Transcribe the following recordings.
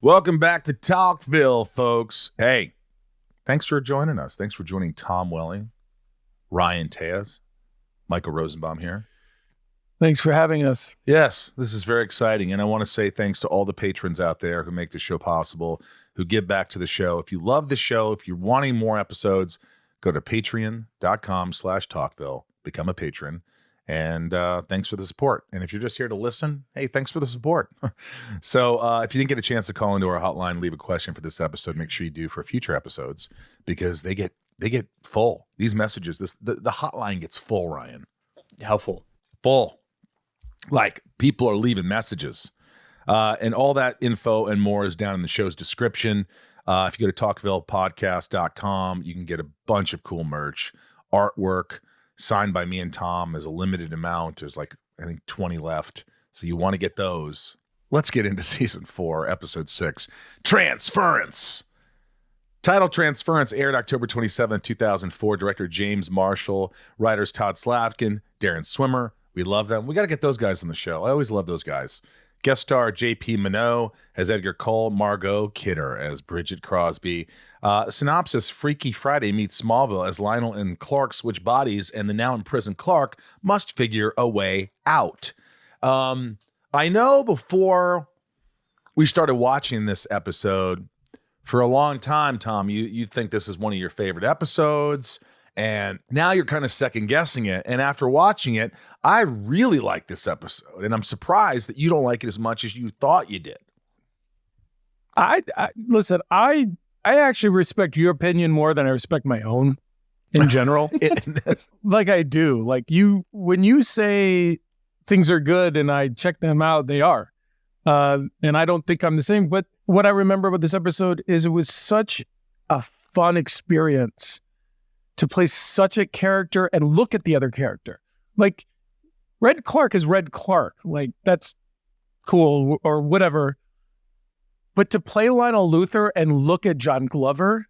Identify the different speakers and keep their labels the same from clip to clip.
Speaker 1: Welcome back to Talkville, folks. Hey, thanks for joining us. Thanks for joining Tom Welling, Ryan Tejas, Michael Rosenbaum here.
Speaker 2: Thanks for having us.
Speaker 1: Yes, this is very exciting. And I want to say thanks to all the patrons out there who make the show possible, who give back to the show. If you love the show, if you're wanting more episodes, go to patreon.com/talkville, become a patron. And thanks for the support. And if you're just here to listen, hey, thanks for the support. So if you didn't get a chance to call into our hotline, leave a question for this episode, make sure you do for future episodes because they get full. These messages, the hotline gets full, Ryan.
Speaker 3: How full?
Speaker 1: Full. Like people are leaving messages. And all that info and more is down in the show's description. If you go to talkvillepodcast.com, you can get a bunch of cool merch, artwork, signed by me and Tom. There's a limited amount. There's like, I think 20 left. So you want to get those. Let's get into season 4, episode 6, Transference. Title Transference aired October 27, 2004. Director James Marshall. Writers Todd Slavkin, Darren Swimmer. We love them. We got to get those guys on the show. I always love those guys. Guest star J.P. Minot as Edgar Cole, Margot Kidder as Bridget Crosby. Synopsis, Freaky Friday meets Smallville as Lionel and Clark switch bodies, and the now imprisoned Clark must figure a way out. I know before we started watching this episode, for a long time, Tom, you think this is one of your favorite episodes, and now you're kind of second guessing it. And after watching it, I really like this episode, and I'm surprised that you don't like it as much as you thought you did.
Speaker 2: Listen, I actually respect your opinion more than I respect my own in general. Like I do. Like when you say things are good and I check them out, they are. And I don't think I'm the same. But what I remember about this episode is it was such a fun experience to play such a character and look at the other character. Like, Red Clark is Red Clark. Like, that's cool or whatever. But to play Lionel Luthor and look at John Glover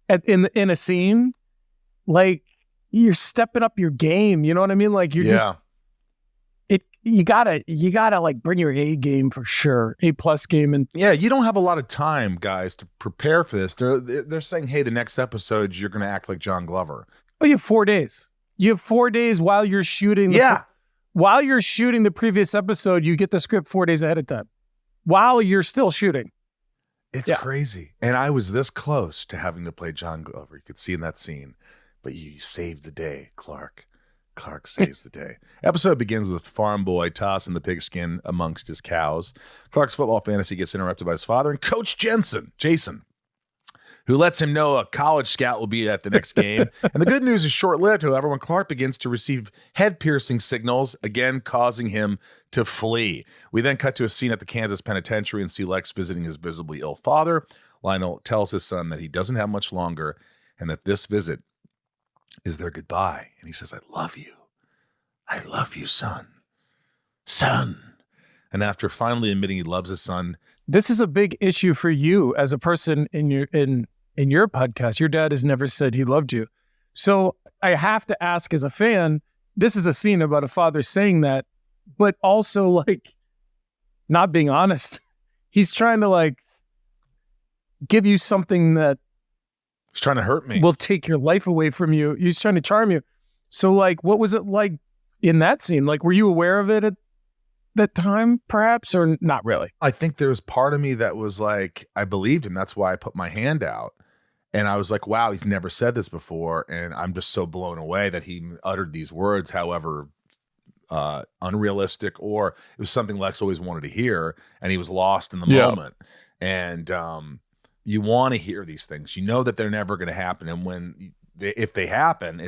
Speaker 2: in a scene, like, you're stepping up your game. You know what I mean? Like, you gotta like bring your A game for sure, A+ game. And
Speaker 1: yeah, you don't have a lot of time, guys, to prepare for this. They're saying, hey, the next episode you're gonna act like John Glover.
Speaker 2: Oh, you have 4 days. You have 4 days while you're shooting. While you're shooting the previous episode, you get the script 4 days ahead of time. While you're still shooting.
Speaker 1: It's crazy. And I was this close to having to play John Glover. You could see in that scene, but you saved the day, Clark. Clark saves the day. Episode begins with farm boy tossing the pigskin amongst his cows. Clark's football fantasy gets interrupted by his father and Coach Jason, who lets him know a college scout will be at the next game. And the good news is short-lived, however, when Clark begins to receive head-piercing signals, again causing him to flee. We then cut to a scene at the Kansas penitentiary and see Lex visiting his visibly ill father. Lionel tells his son that he doesn't have much longer and that this visit is their goodbye. And he says, I love you. I love you, son. Son. And after finally admitting he loves his son.
Speaker 2: This is a big issue for you as a person in your podcast. Your dad has never said he loved you. So I have to ask as a fan, this is a scene about a father saying that, but also like not being honest. He's trying to like give you something that
Speaker 1: he's trying to hurt me.
Speaker 2: Will take your life away from you. He's trying to charm you. So like, what was it like in that scene? Like, were you aware of it at that time, perhaps, or not really?
Speaker 1: I think there was part of me that was like, I believed him. That's why I put my hand out. And I was like, wow, he's never said this before. And I'm just so blown away that he uttered these words, however unrealistic, or it was something Lex always wanted to hear. And he was lost in the moment. And you want to hear these things. You know that they're never going to happen. And if they happen,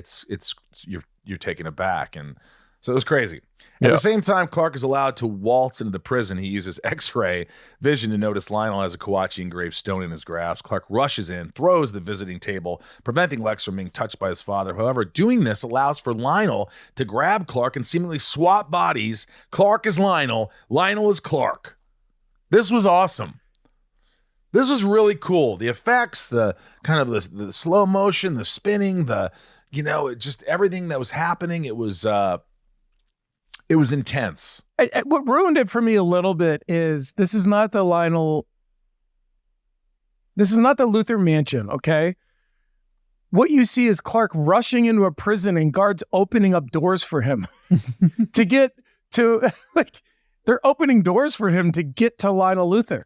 Speaker 1: you're taken aback. And so it was crazy. At the same time, Clark is allowed to waltz into the prison. He uses X-ray vision to notice Lionel has a Kawachi engraved stone in his grasp. Clark rushes in, throws the visiting table, preventing Lex from being touched by his father. However, doing this allows for Lionel to grab Clark and seemingly swap bodies. Clark is Lionel. Lionel is Clark. This was awesome. This was really cool. The effects, the kind of the slow motion, the spinning, just everything that was happening. It was intense.
Speaker 2: What ruined it for me a little bit is this is not the Lionel This is not the Luthor Mansion, okay? What you see is Clark rushing into a prison and guards opening up doors for him to get to, like, they're opening doors for him to get to Lionel Luthor.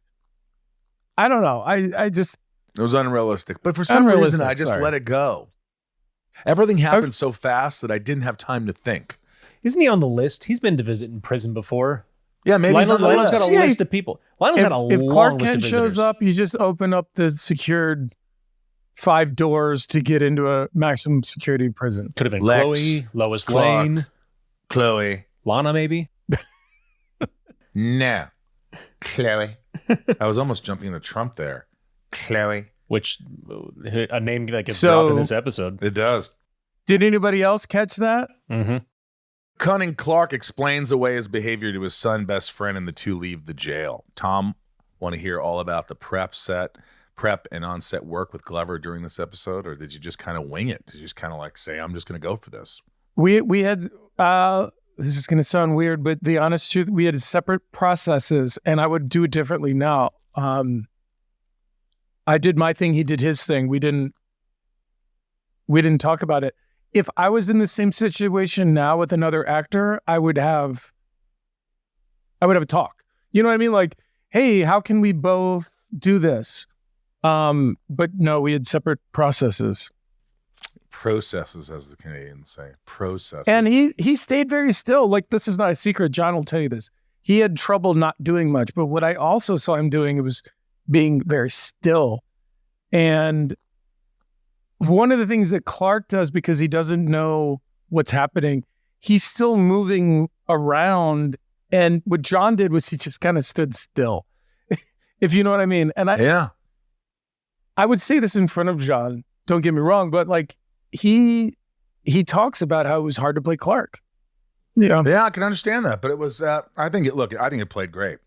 Speaker 2: I don't know. I just...
Speaker 1: It was unrealistic. But for some reason, I just let it go. Everything happened so fast that I didn't have time to think.
Speaker 3: Isn't he on the list? He's been to visit in prison before.
Speaker 1: Yeah, maybe
Speaker 3: Lionel's got a list of people. Lionel's got a long list of visitors.
Speaker 2: If Clark Kent shows up, you just open up the secured 5 doors to get into a maximum security prison.
Speaker 3: Could have been
Speaker 1: Lex,
Speaker 3: Chloe, Lois
Speaker 1: Clark,
Speaker 3: Lane,
Speaker 1: Chloe,
Speaker 3: Lana, maybe.
Speaker 1: No, Chloe. I was almost jumping into Trump there. Chloe.
Speaker 3: Which a name that gets dropped in this episode.
Speaker 1: It does.
Speaker 2: Did anybody else catch that?
Speaker 3: Mm-hmm.
Speaker 1: Cunning Clark explains away his behavior to his son, best friend, and the two leave the jail. Tom, want to hear all about the prep and on-set work with Glover during this episode, or did you just kind of wing it? Did you just kind of like say, I'm just going to go for this?
Speaker 2: We had, this is going to sound weird, but the honest truth, we had separate processes, and I would do it differently now. I did my thing, he did his thing. We didn't talk about it. If I was in the same situation now with another actor, I would have a talk. You know what I mean? Like, hey, how can we both do this? But no, we had separate processes.
Speaker 1: Processes, as the Canadians say. Processes.
Speaker 2: And he stayed very still. Like, this is not a secret. John will tell you this. He had trouble not doing much. But what I also saw him doing, it was being very still. And one of the things that Clark does, because he doesn't know what's happening, he's still moving around. And what John did was he just kind of stood still, if you know what I mean. And I would say this in front of John, don't get me wrong, but like he talks about how it was hard to play Clark. Yeah,
Speaker 1: I can understand that, but it was. I think it played great.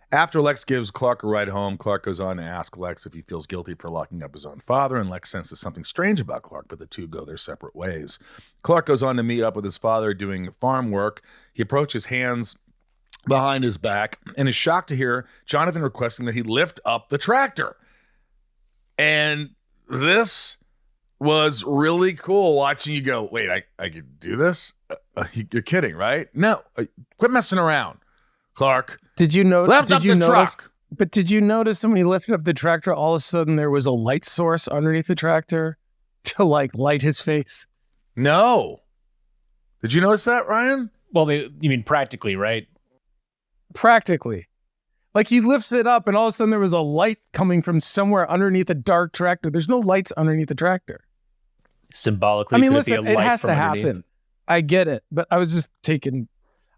Speaker 1: After Lex gives Clark a ride home, Clark goes on to ask Lex if he feels guilty for locking up his own father, and Lex senses something strange about Clark, but the two go their separate ways. Clark goes on to meet up with his father doing farm work. He approaches hands behind his back and is shocked to hear Jonathan requesting that he lift up the tractor. And this was really cool watching you go, wait, I could do this? You're kidding, right? No, quit messing around, Clark.
Speaker 2: Did you notice?
Speaker 1: Lift up the truck.
Speaker 2: But did you notice when he lifted up the tractor, all of a sudden there was a light source underneath the tractor to like light his face?
Speaker 1: No. Did you notice that, Ryan?
Speaker 3: Well, you mean practically, right?
Speaker 2: Practically. Like he lifts it up and all of a sudden there was a light coming from somewhere underneath a dark tractor. There's no lights underneath the tractor.
Speaker 3: Symbolically,
Speaker 2: I mean,
Speaker 3: could
Speaker 2: listen,
Speaker 3: it be a light
Speaker 2: has
Speaker 3: from
Speaker 2: to
Speaker 3: underneath?
Speaker 2: happen. I get it, but I was just taking,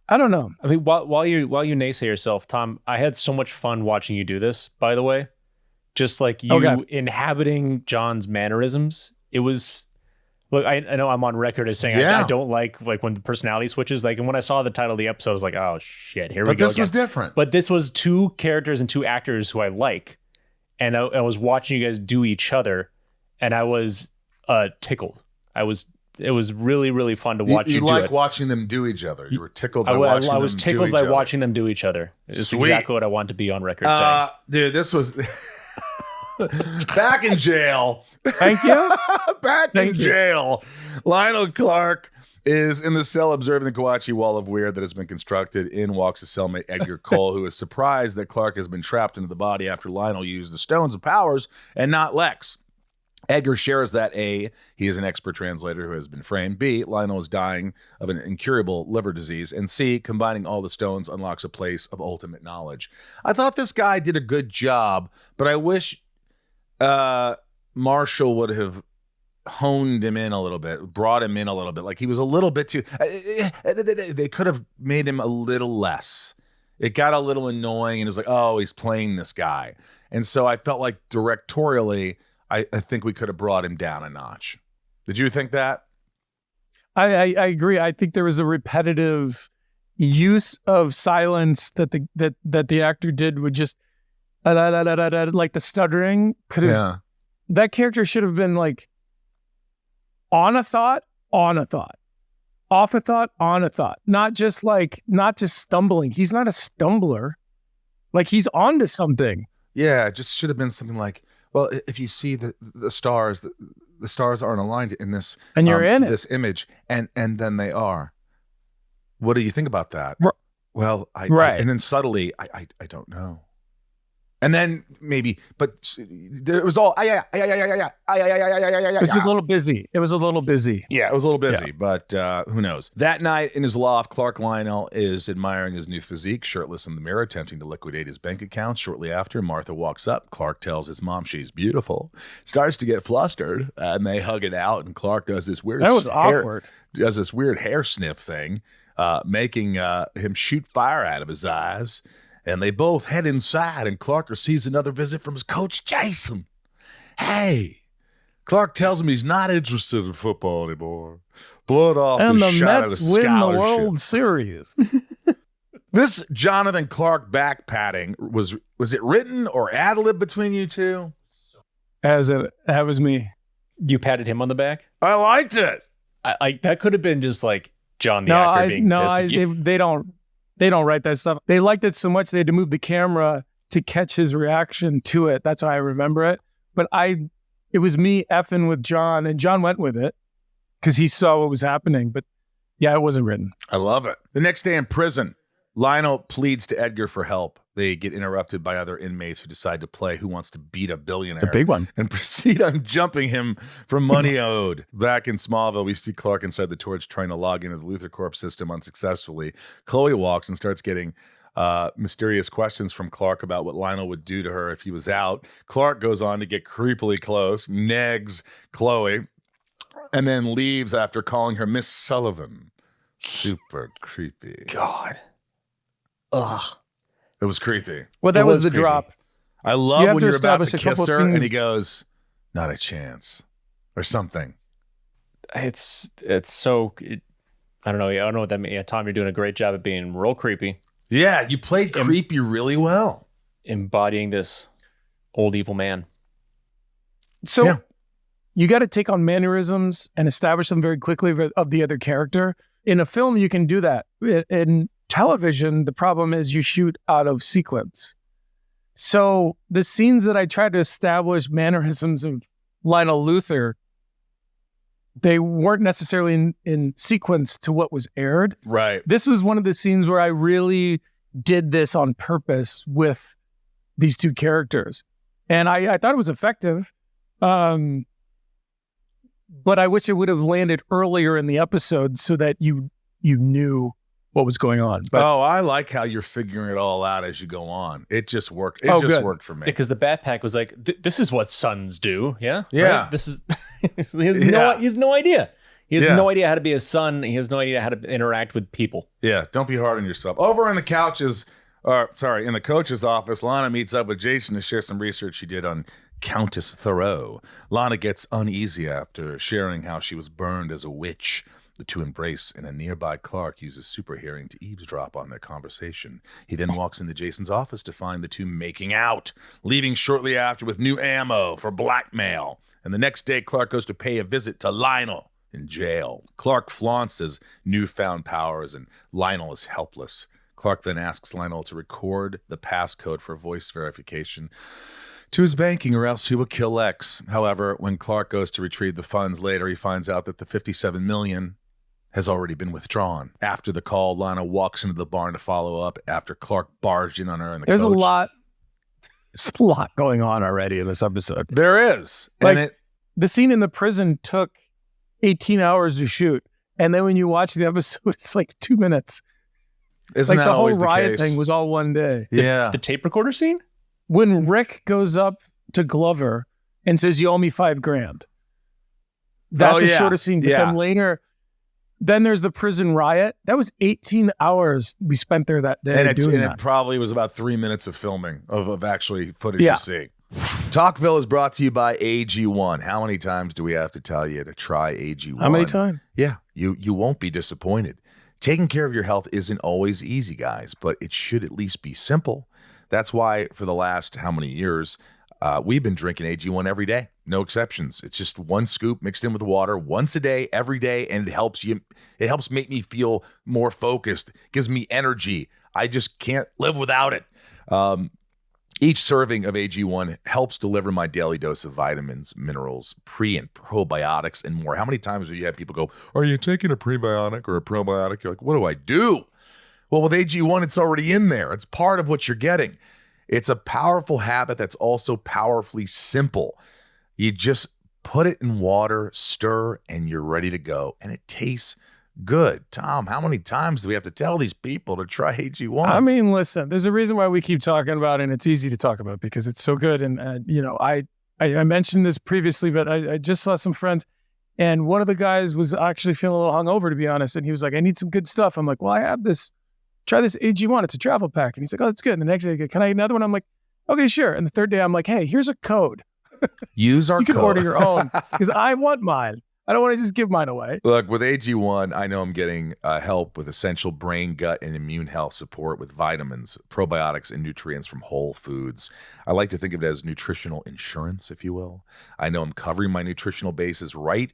Speaker 2: I don't know.
Speaker 3: I mean, while you naysay yourself, Tom, I had so much fun watching you do this, by the way. Just like you inhabiting John's mannerisms. It was, look, I know I'm on record as saying I don't like when the personality switches. Like, and when I saw the title of the episode, I was like, oh shit, here we go.
Speaker 1: But this was different.
Speaker 3: But this was two characters and two actors who I like. And I was watching you guys do each other, and I was tickled. It was really, really fun to watch you do
Speaker 1: like
Speaker 3: it.
Speaker 1: watching them do each other. You were tickled by watching them do each other.
Speaker 3: I was tickled by watching them do each other. It's exactly what I want to be on record saying.
Speaker 1: Dude, this was back in jail.
Speaker 2: Thank you.
Speaker 1: Back in jail. Lionel Clark is in the cell observing the Kawatche wall of weird that has been constructed. In walks his cellmate Edgar Cole, who is surprised that Clark has been trapped into the body after Lionel used the stones of powers and not Lex. Edgar shares that A, he is an expert translator who has been framed. B, Lionel is dying of an incurable liver disease. And C, combining all the stones unlocks a place of ultimate knowledge. I thought this guy did a good job, but I wish Marshall would have honed him in a little bit, brought him in a little bit. Like he was a little bit too, they could have made him a little less. It got a little annoying and it was like, oh, he's playing this guy. And so I felt like directorially, I think we could have brought him down a notch. Did you think that?
Speaker 2: I agree. I think there was a repetitive use of silence that the actor did with just like the stuttering. That character should have been like on a thought, off a thought, on a thought. Not just stumbling. He's not a stumbler. Like he's onto something.
Speaker 1: Yeah, it just should have been something like, well, if you see the stars, the stars aren't aligned in this,
Speaker 2: and you're in
Speaker 1: this image, and then they are. What do you think about that? Well, and then subtly, I don't know. And then maybe, but it was all, It
Speaker 2: was a little busy. It was a little busy.
Speaker 1: Yeah, it was a little busy, but who knows? That night in his loft, Clark Lionel is admiring his new physique, shirtless in the mirror, attempting to liquidate his bank account. Shortly after, Martha walks up. Clark tells his mom she's beautiful, starts to get flustered, and they hug it out, and Clark does this weird
Speaker 2: awkward.
Speaker 1: Does this weird hair sniff thing, making him shoot fire out of his eyes. And they both head inside, and Clark receives another visit from his coach, Jason. Hey, Clark tells him he's not interested in football anymore. Blood off
Speaker 2: and
Speaker 1: his
Speaker 2: the
Speaker 1: shot
Speaker 2: Mets
Speaker 1: at a
Speaker 2: win
Speaker 1: scholarship.
Speaker 2: the World Series.
Speaker 1: This Jonathan Clark back patting, was it written or ad-lib between you two?
Speaker 2: That was me.
Speaker 3: You patted him on the back?
Speaker 1: I liked it.
Speaker 3: I that could have been just like John the actor being pissed at you.
Speaker 2: They don't write that stuff. They liked it so much they had to move the camera to catch his reaction to it. That's how I remember it. But it was me effing with John, and John went with it because he saw what was happening. But yeah, it wasn't written.
Speaker 1: I love it. The next day in prison, Lionel pleads to Edgar for help. They get interrupted by other inmates who decide to play Who Wants to Beat a Billionaire.
Speaker 2: The big one.
Speaker 1: And proceed on jumping him for money owed. Back in Smallville, we see Clark inside the torch trying to log into the Luthor Corp system unsuccessfully. Chloe walks and starts getting mysterious questions from Clark about what Lionel would do to her if he was out. Clark goes on to get creepily close, negs Chloe, and then leaves after calling her Miss Sullivan. Super creepy.
Speaker 3: God. Ugh.
Speaker 1: It was creepy.
Speaker 2: Well, that was the
Speaker 1: creepy.
Speaker 2: Drop.
Speaker 1: I love when you're about to
Speaker 2: a
Speaker 1: kiss her
Speaker 2: things.
Speaker 1: and he goes, not a chance, or something.
Speaker 3: It's so, I don't know. I don't know what that means. Yeah, Tom, you're doing a great job at being real creepy.
Speaker 1: Yeah, you played creepy really well.
Speaker 3: Embodying this old evil man.
Speaker 2: So you got to take on mannerisms and establish them very quickly of the other character. In a film, you can do that. In television, the problem is you shoot out of sequence. So the scenes that I tried to establish mannerisms of Lionel Luthor, they weren't necessarily in sequence to what was aired.
Speaker 1: Right.
Speaker 2: This was one of the scenes where I really did this on purpose with these two characters. And I thought it was effective. But I wish it would have landed earlier in the episode so that you knew what was going on. But
Speaker 1: I like how you're figuring it all out as you go on. It just worked. It worked for me.
Speaker 3: Because the Batpack was like, this is what sons do. Yeah.
Speaker 1: Yeah.
Speaker 3: Right? This is, he has no idea. He has no idea how to be a son. He has no idea how to interact with people.
Speaker 1: Yeah. Don't be hard on yourself. Over in the in the coach's office, Lana meets up with Jason to share some research she did on Countess Thoreau. Lana gets uneasy after sharing how she was burned as a witch. The two embrace, and a nearby Clark uses super hearing to eavesdrop on their conversation. He then walks into Jason's office to find the two making out, leaving shortly after with new ammo for blackmail. And the next day, Clark goes to pay a visit to Lionel in jail. Clark flaunts his newfound powers, and Lionel is helpless. Clark then asks Lionel to record the passcode for voice verification to his banking, or else he will kill X. However, when Clark goes to retrieve the funds later, he finds out that the $57 million has already been withdrawn. After the call, Lana walks into the barn to follow up after Clark barged in on her and the
Speaker 2: There's
Speaker 1: coach.
Speaker 2: There's a lot going on already in this episode.
Speaker 1: There is.
Speaker 2: Like, the scene in the prison took 18 hours to shoot. And then when you watch the episode, it's like 2 minutes.
Speaker 1: Isn't
Speaker 2: like
Speaker 1: that
Speaker 2: the whole
Speaker 1: always
Speaker 2: riot
Speaker 1: the case?
Speaker 2: thing was all one day.
Speaker 1: Yeah.
Speaker 3: The tape recorder scene?
Speaker 2: When Rick goes up to Glover and says, "You owe me $5,000." That's a shorter scene. But then later, then there's the prison riot. That was 18 hours we spent there that day.
Speaker 1: And it probably was about 3 minutes of filming of actually footage you see. Talkville is brought to you by AG1. How many times do we have to tell you to try AG1?
Speaker 2: How many times?
Speaker 1: Yeah, you won't be disappointed. Taking care of your health isn't always easy, guys, but it should at least be simple. That's why for the last how many years, we've been drinking AG1 every day. No exceptions. It's just one scoop mixed in with water once a day, every day, and it helps make me feel more focused, gives me energy. I just can't live without it. Each serving of AG1 helps deliver my daily dose of vitamins, minerals, pre and probiotics, and more. How many times have you had people go, are you taking a prebiotic or a probiotic? You're like, what do I do? Well, with AG1, it's already in there. It's part of what you're getting. It's a powerful habit that's also powerfully simple. You just put it in water, stir, and you're ready to go. And it tastes good. Tom, how many times do we have to tell these people to try AG1?
Speaker 2: I mean, listen, there's a reason why we keep talking about it, and it's easy to talk about because it's so good. And, I mentioned this previously, but I just saw some friends, and one of the guys was actually feeling a little hungover, to be honest. And he was like, I need some good stuff. I'm like, well, I have this. Try this AG1. It's a travel pack. And he's like, oh, that's good. And the next day, can I get another one? I'm like, okay, sure. And the third day, I'm like, hey, here's a code.
Speaker 1: Use our code.
Speaker 2: You can order your own because I want mine. I don't want to just give mine away.
Speaker 1: Look, with AG1, I know I'm getting help with essential brain, gut, and immune health support with vitamins, probiotics, and nutrients from whole foods. I like to think of it as nutritional insurance, if you will. I know I'm covering my nutritional bases right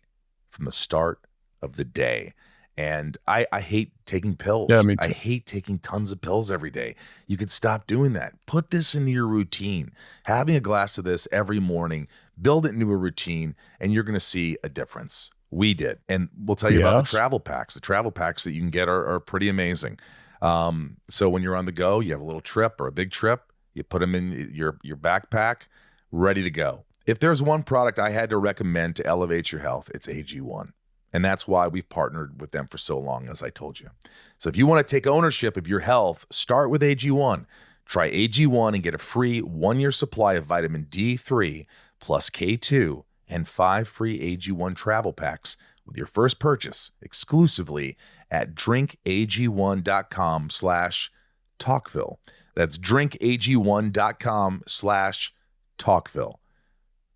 Speaker 1: from the start of the day. And I hate taking pills.
Speaker 2: Yeah, me too.
Speaker 1: I hate taking tons of pills every day. You could stop doing that. Put this into your routine. Having a glass of this every morning, build it into a routine, and you're going to see a difference. We did. And we'll tell you about the travel packs. The travel packs that you can get are pretty amazing. So when you're on the go, you have a little trip or a big trip, you put them in your backpack, ready to go. If there's one product I had to recommend to elevate your health, it's AG1. And that's why we've partnered with them for so long, as I told you. So if you want to take ownership of your health, start with AG1. Try AG1 and get a free 1-year supply of vitamin D3 plus K2 and 5 free AG1 travel packs with your first purchase exclusively at drinkag1.com/talkville. That's drinkag1.com/talkville.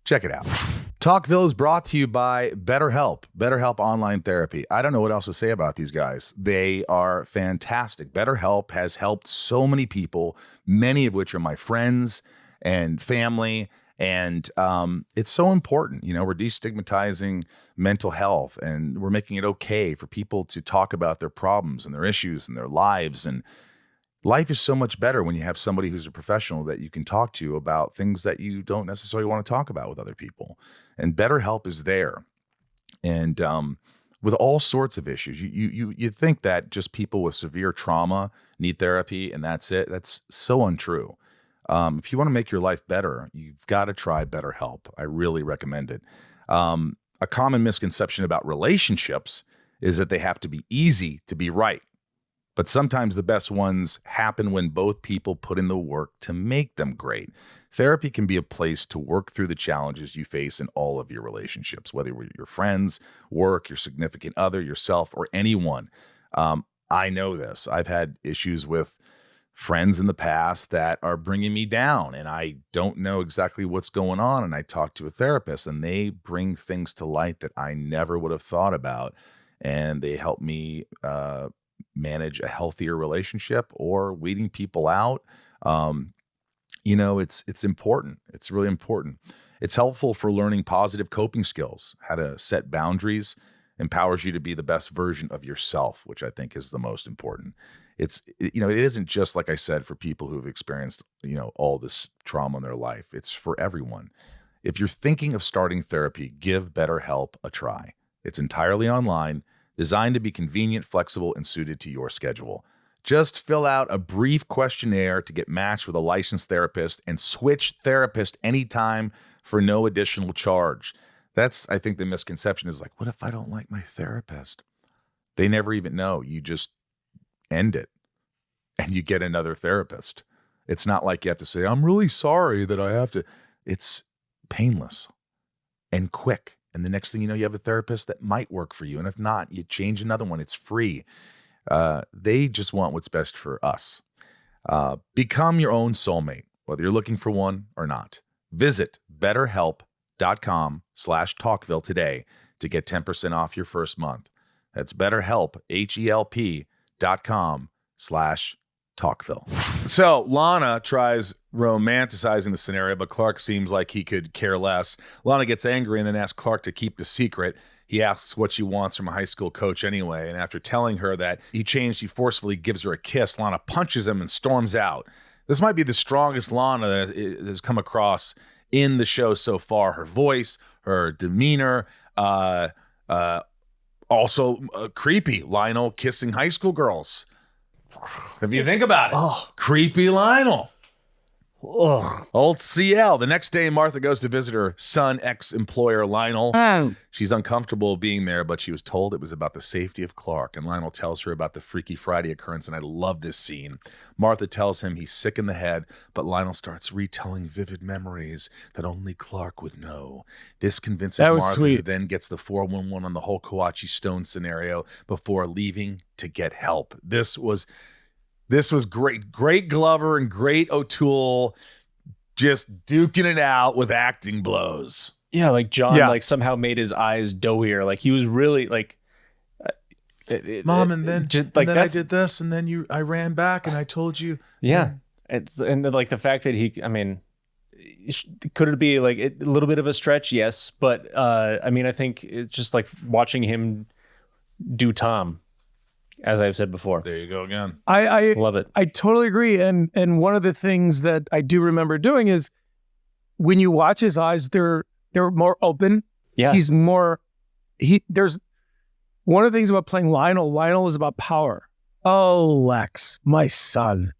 Speaker 1: Check it out. Talkville is brought to you by Betterhelp, Betterhelp Online Therapy. I don't know what else to say about these guys. They are fantastic. Betterhelp has helped so many people, many of which are my friends and family. And it's so important. You know, we're destigmatizing mental health, and we're making it okay for people to talk about their problems and their issues and their lives. And life is so much better when you have somebody who's a professional that you can talk to about things that you don't necessarily want to talk about with other people. And BetterHelp is there. And with all sorts of issues, you think that just people with severe trauma need therapy and that's it. That's so untrue. If you want to make your life better, you've got to try BetterHelp. I really recommend it. A common misconception about relationships is that they have to be easy to be right. But sometimes the best ones happen when both people put in the work to make them great. Therapy can be a place to work through the challenges you face in all of your relationships, whether with your friends, work, your significant other, yourself, or anyone. I know this. I've had issues with friends in the past that are bringing me down, and I don't know exactly what's going on. And I talk to a therapist, and they bring things to light that I never would have thought about. And they help me manage a healthier relationship or weeding people out. It's important. It's really important. It's helpful for learning positive coping skills, how to set boundaries, empowers you to be the best version of yourself, which I think is the most important. It isn't just, like I said, for people who've experienced, all this trauma in their life. It's for everyone. If you're thinking of starting therapy, give BetterHelp a try. It's entirely online, designed to be convenient, flexible, and suited to your schedule. Just fill out a brief questionnaire to get matched with a licensed therapist and switch therapist anytime for no additional charge. That's, I think, the misconception is like, what if I don't like my therapist? They never even know. You just end it and you get another therapist. It's not like you have to say, I'm really sorry that I have to. It's painless and quick. And the next thing you know, you have a therapist that might work for you. And if not, you change another one. It's free. They just want what's best for us. Become your own soulmate, whether you're looking for one or not. Visit betterhelp.com/talkville today to get 10% off your first month. That's BetterHelp, HELP.com/talkville. So Lana tries romanticizing the scenario, but Clark seems like he could care less. Lana gets angry and then asks Clark to keep the secret. He asks what she wants from a high school coach anyway, and after telling her that he changed, he forcefully gives her a kiss. Lana punches him and storms out. This might be the strongest Lana that has come across in the show so far. Her voice, her demeanor, also creepy. Lionel kissing high school girls. If you think about it, creepy Lionel.
Speaker 2: Ugh.
Speaker 1: Ole CL. The next day, Martha goes to visit her son, ex-employer Lionel. She's uncomfortable being there, but she was told it was about the safety of Clark. And Lionel tells her about the Freaky Friday occurrence, and I love this scene. Martha tells him he's sick in the head, but Lionel starts retelling vivid memories that only Clark would know. This convinces Martha, who then gets the 411 on the whole Kawachi Stone scenario before leaving to get help. This was great. Great Glover and great O'Toole just duking it out with acting blows.
Speaker 3: Yeah, like John like somehow made his eyes doughier. Like he was really like
Speaker 1: Mom, and then I did this, and then I ran back and I told you.
Speaker 3: Yeah. And like the fact that could it be like a little bit of a stretch? Yes. But I mean, I think it's just like watching him do Tom. As I've said before.
Speaker 1: There you go again.
Speaker 2: I
Speaker 3: love it.
Speaker 2: I totally agree. And one of the things that I do remember doing is when you watch his eyes, they're more open.
Speaker 3: Yeah.
Speaker 2: There's one of the things about playing Lionel is about power. Oh, Lex, my son.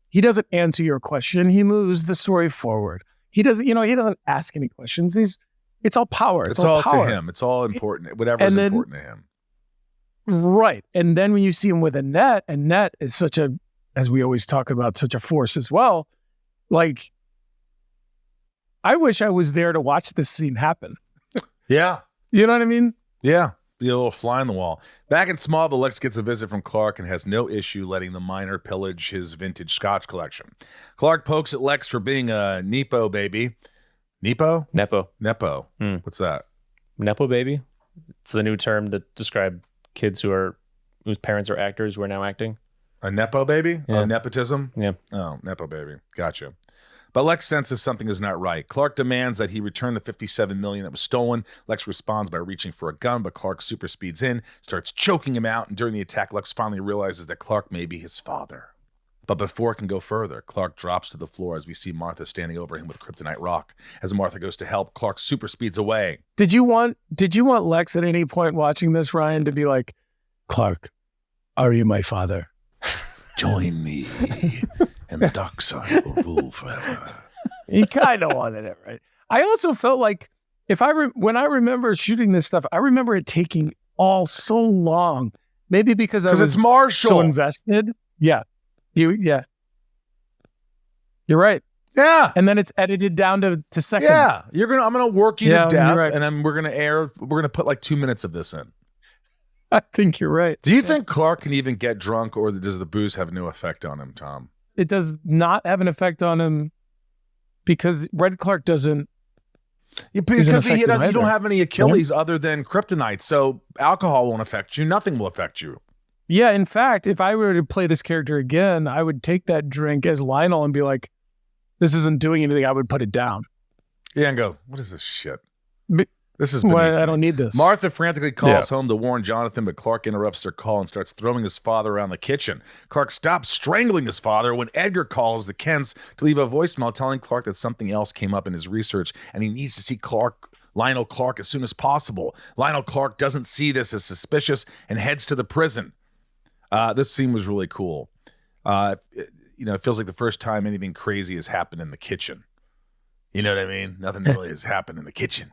Speaker 2: He doesn't answer your question. He moves the story forward. He doesn't ask any questions. It's all power.
Speaker 1: It's all power to him. It's all important. Whatever's important to him.
Speaker 2: Right. And then when you see him with Annette, Annette is such a, as we always talk about, such a force as well. Like, I wish I was there to watch this scene happen.
Speaker 1: Yeah.
Speaker 2: You know what I mean?
Speaker 1: Yeah. Be a little fly on the wall. Back in Smallville, Lex gets a visit from Clark and has no issue letting the miner pillage his vintage scotch collection. Clark pokes at Lex for being a Nepo baby. Nepo?
Speaker 3: Nepo.
Speaker 1: What's that?
Speaker 3: Nepo baby. It's the new term that describes kids whose parents are actors who are now acting.
Speaker 1: A Nepo baby?
Speaker 3: Yeah.
Speaker 1: Oh, nepotism?
Speaker 3: Yeah.
Speaker 1: Oh, Nepo baby. Gotcha. But Lex senses something is not right. Clark demands that he return the $57 million that was stolen. Lex responds by reaching for a gun, but Clark super speeds in, starts choking him out, and during the attack, Lex finally realizes that Clark may be his father. But before it can go further, Clark drops to the floor as we see Martha standing over him with kryptonite rock. As Martha goes to help, Clark super speeds away.
Speaker 2: Did you want Lex at any point watching this, Ryan, to be like, Clark, are you my father?
Speaker 1: Join me, and the dark side will rule forever.
Speaker 2: He kind of wanted it, right? I also felt like when I remember shooting this stuff, I remember it taking all so long. Maybe because I was
Speaker 1: it's Marshall.
Speaker 2: So invested. Yeah. You're right.
Speaker 1: Yeah.
Speaker 2: And then it's edited down to seconds.
Speaker 1: Yeah. I'm gonna work you to death,
Speaker 2: right.
Speaker 1: and then we're gonna put like 2 minutes of this in.
Speaker 2: I think you're right.
Speaker 1: Do you think Clark can even get drunk, or does the booze have no effect on him, Tom?
Speaker 2: It does not have an effect on him because Red Clark doesn't.
Speaker 1: Yeah, because you don't have any Achilles other than kryptonite, so alcohol won't affect you. Nothing will affect you.
Speaker 2: Yeah, in fact, if I were to play this character again, I would take that drink as Lionel and be like, this isn't doing anything. I would put it down.
Speaker 1: Yeah, and go, what is this shit? This is
Speaker 2: I don't need this.
Speaker 1: Martha frantically calls home to warn Jonathan, but Clark interrupts their call and starts throwing his father around the kitchen. Clark stops strangling his father when Edgar calls the Kents to leave a voicemail telling Clark that something else came up in his research and he needs to see Lionel Clark as soon as possible. Lionel Clark doesn't see this as suspicious and heads to the prison. This scene was really cool. It feels like the first time anything crazy has happened in the kitchen. You know what I mean? Nothing really has happened in the kitchen.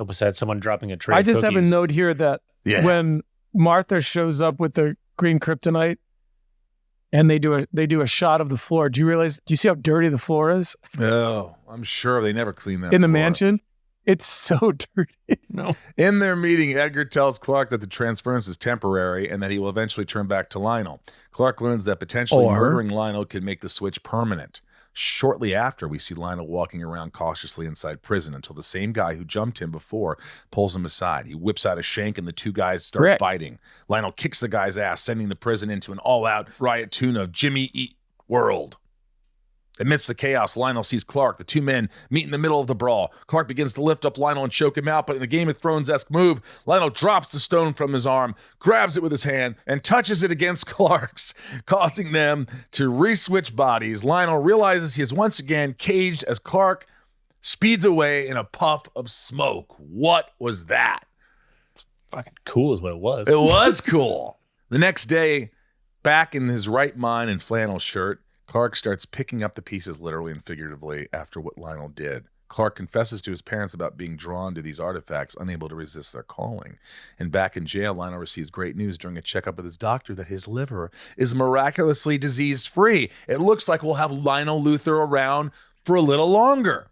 Speaker 3: Besides someone dropping a tray.
Speaker 2: I just
Speaker 3: have
Speaker 2: a note here that when Martha shows up with the green kryptonite and they do a shot of the floor. Do you see how dirty the floor is?
Speaker 1: Oh, I'm sure they never clean that
Speaker 2: in the
Speaker 1: floor.
Speaker 2: mansion. It's so dirty.
Speaker 3: No.
Speaker 1: In their meeting, Edgar tells Clark that the transference is temporary and that he will eventually turn back to Lionel. Clark learns that potentially murdering Lionel could make the switch permanent. Shortly after, we see Lionel walking around cautiously inside prison until the same guy who jumped him before pulls him aside. He whips out a shank and the two guys start fighting. Lionel kicks the guy's ass, sending the prison into an all-out riot tune of Jimmy Eat World. Amidst the chaos, Lionel sees Clark. The two men meet in the middle of the brawl. Clark begins to lift up Lionel and choke him out, but in a Game of Thrones-esque move, Lionel drops the stone from his arm, grabs it with his hand, and touches it against Clark's, causing them to re-switch bodies. Lionel realizes he is once again caged as Clark speeds away in a puff of smoke. What was that?
Speaker 3: It's fucking cool is what it was.
Speaker 1: It was cool. The next day, back in his right mind and flannel shirt, Clark starts picking up the pieces literally and figuratively after what Lionel did. Clark confesses to his parents about being drawn to these artifacts, unable to resist their calling. And back in jail, Lionel receives great news during a checkup with his doctor that his liver is miraculously disease-free. It looks like we'll have Lionel Luthor around for a little longer.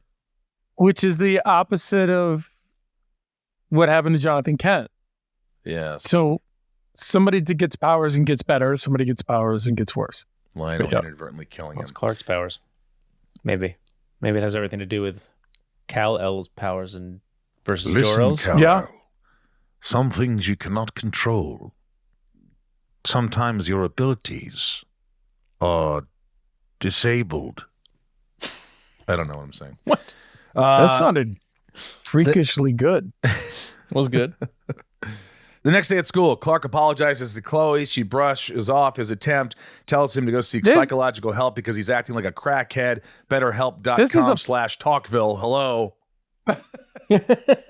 Speaker 2: Which is the opposite of what happened to Jonathan Kent.
Speaker 1: Yes.
Speaker 2: So somebody gets powers and gets better. Somebody gets powers and gets worse.
Speaker 1: Lionel inadvertently killing him.
Speaker 3: What's Clark's powers? Maybe it has everything to do with Kal-El's powers and versus Jor-El's.
Speaker 1: Kal-El.
Speaker 2: Yeah.
Speaker 1: Some things you cannot control. Sometimes your abilities are disabled. I don't know what I'm saying.
Speaker 2: What? That sounded freakishly good.
Speaker 3: Was good.
Speaker 1: The next day at school, Clark apologizes to Chloe. She brushes off his attempt, tells him to go seek psychological help because he's acting like a crackhead. Betterhelp.com/talkville. Hello.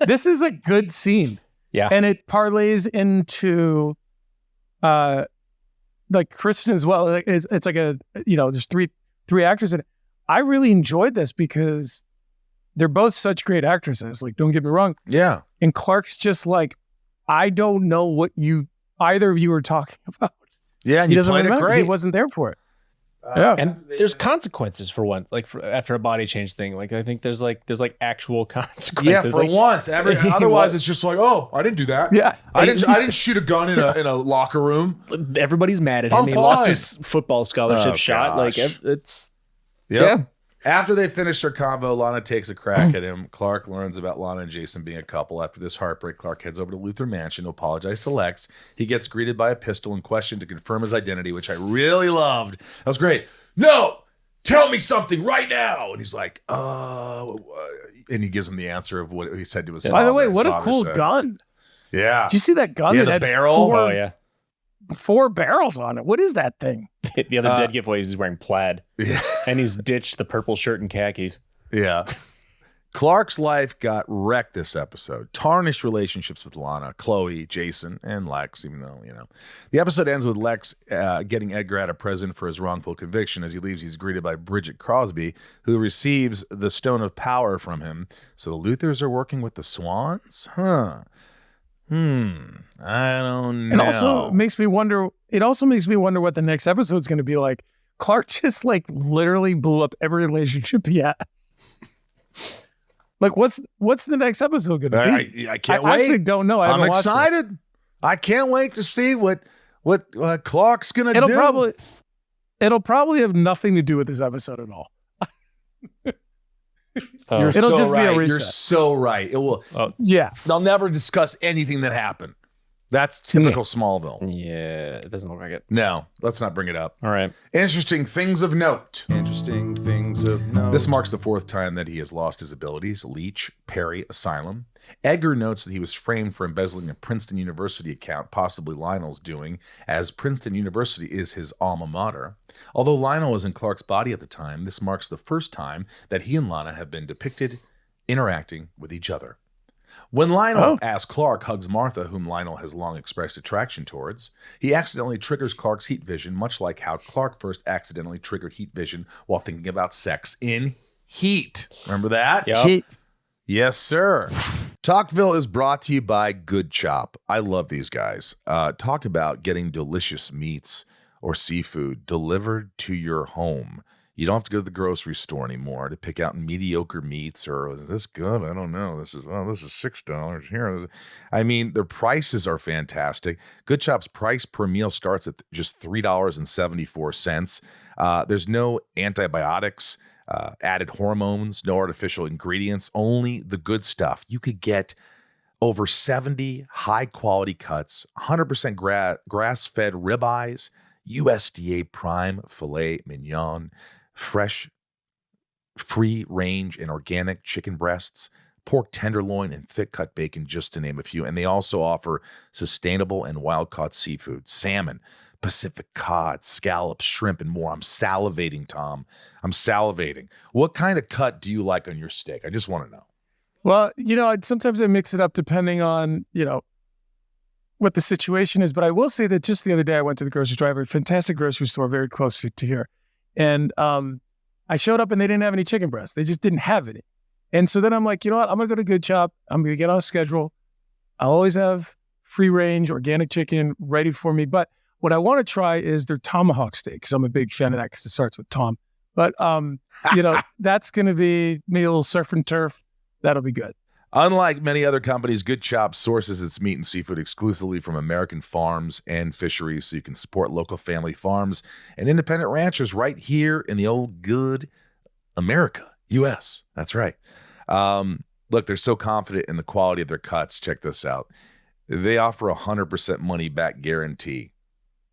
Speaker 2: This is a good scene.
Speaker 3: Yeah.
Speaker 2: And it parlays into like Kristen as well. It's like there's three actors in it. I really enjoyed this because they're both such great actresses. Like, don't get me wrong.
Speaker 1: Yeah.
Speaker 2: And Clark's just like, I don't know what either of you are talking about.
Speaker 1: Yeah, and
Speaker 2: he
Speaker 1: you
Speaker 2: doesn't
Speaker 1: played it
Speaker 2: remember.
Speaker 1: great.
Speaker 2: He wasn't there for it. Yeah.
Speaker 3: And there's consequences for once, like after a body change thing. Like I think there's actual consequences.
Speaker 1: Yeah, for
Speaker 3: like,
Speaker 1: once. Otherwise, it's just like, oh, I didn't do that.
Speaker 2: Yeah,
Speaker 1: I didn't shoot a gun in a locker room.
Speaker 3: Everybody's mad at him. He lost his football scholarship shot.
Speaker 1: Gosh.
Speaker 3: Like it's
Speaker 1: Yeah. After they finish their convo, Lana takes a crack at him. Clark learns about Lana and Jason being a couple. After this heartbreak, Clark heads over to Luthor Mansion to apologize to Lex. He gets greeted by a pistol and questioned to confirm his identity, which I really loved. That was great. No, tell me something right now. And he's like, and he gives him the answer of what he said to his father.
Speaker 2: By the way, what a
Speaker 1: father
Speaker 2: cool
Speaker 1: said.
Speaker 2: gun.
Speaker 1: Yeah.
Speaker 2: Did you see that gun?
Speaker 1: Yeah,
Speaker 2: that
Speaker 1: the
Speaker 2: had
Speaker 1: barrel.
Speaker 2: four barrels on it. What is that thing?
Speaker 3: The other dead giveaways he's wearing plaid.
Speaker 1: Yeah.
Speaker 3: And he's ditched the purple shirt and khakis.
Speaker 1: Yeah. Clark's life got wrecked this episode. Tarnished relationships with Lana, Chloe, Jason, and Lex, even though, The episode ends with Lex getting Edgar out of prison for his wrongful conviction. As he leaves, he's greeted by Bridget Crosby, who receives the Stone of Power from him. So the Luthors are working with the Swans? Huh. I don't know.
Speaker 2: It also makes me wonder what the next episode is going to be like. Clark just literally blew up every relationship he has. Like, what's the next episode going to be?
Speaker 1: I can't wait.
Speaker 2: I actually don't know. I'm
Speaker 1: excited. I can't wait to see what Clark's going to do.
Speaker 2: It'll probably have nothing to do with this episode at all.
Speaker 1: It'll
Speaker 2: just be a reset.
Speaker 1: You're so right. It will.
Speaker 2: Yeah.
Speaker 1: They'll never discuss anything that happened. That's typical Smallville.
Speaker 3: Yeah, it doesn't look like it.
Speaker 1: No, let's not bring it up.
Speaker 3: All right.
Speaker 1: Interesting things of note.
Speaker 4: Interesting things of note.
Speaker 1: This marks the fourth time that he has lost his abilities. Leech, Perry, Asylum. Edgar notes that he was framed for embezzling a Princeton University account, possibly Lionel's doing, as Princeton University is his alma mater. Although Lionel was in Clark's body at the time, this marks the first time that he and Lana have been depicted interacting with each other. When Lionel, as Clark, hugs Martha, whom Lionel has long expressed attraction towards, he accidentally triggers Clark's heat vision, much like how Clark first accidentally triggered heat vision while thinking about sex in Heat. Remember that?
Speaker 3: Yep.
Speaker 1: Yes, sir. Talkville is brought to you by Good Chop. I love these guys. Talk about getting delicious meats or seafood delivered to your home. You don't have to go to the grocery store anymore to pick out mediocre meats or, is this good? I don't know. This is $6 here. I mean, their prices are fantastic. Good Chop's price per meal starts at just $3.74. There's no antibiotics, added hormones, no artificial ingredients, only the good stuff. You could get over 70 high-quality cuts, 100% grass-fed ribeyes, USDA prime filet mignon, fresh free range and organic chicken breasts, pork tenderloin, and thick cut bacon, just to name a few. And they also offer sustainable and wild caught seafood, salmon, Pacific cod, scallops, shrimp, and more. I'm salivating, Tom. I'm salivating. What kind of cut do you like on your steak? I just want to know.
Speaker 2: Well, sometimes I mix it up depending on, what the situation is. But I will say that just the other day I went to the grocery store. I have a fantastic grocery store very close to here. And I showed up and they didn't have any chicken breasts. They just didn't have any. And so then I'm like, you know what? I'm going to go to Good Chop. I'm going to get on a schedule. I'll always have free range, organic chicken ready for me. But what I want to try is their tomahawk steak, because I'm a big fan of that because it starts with Tom. But, that's going to be maybe a little surf and turf. That'll be good.
Speaker 1: Unlike many other companies, Good Chop sources its meat and seafood exclusively from American farms and fisheries, so you can support local family farms and independent ranchers right here in the old good America, U.S. That's right. Look, they're so confident in the quality of their cuts. Check this out. They offer 100% money-back guarantee,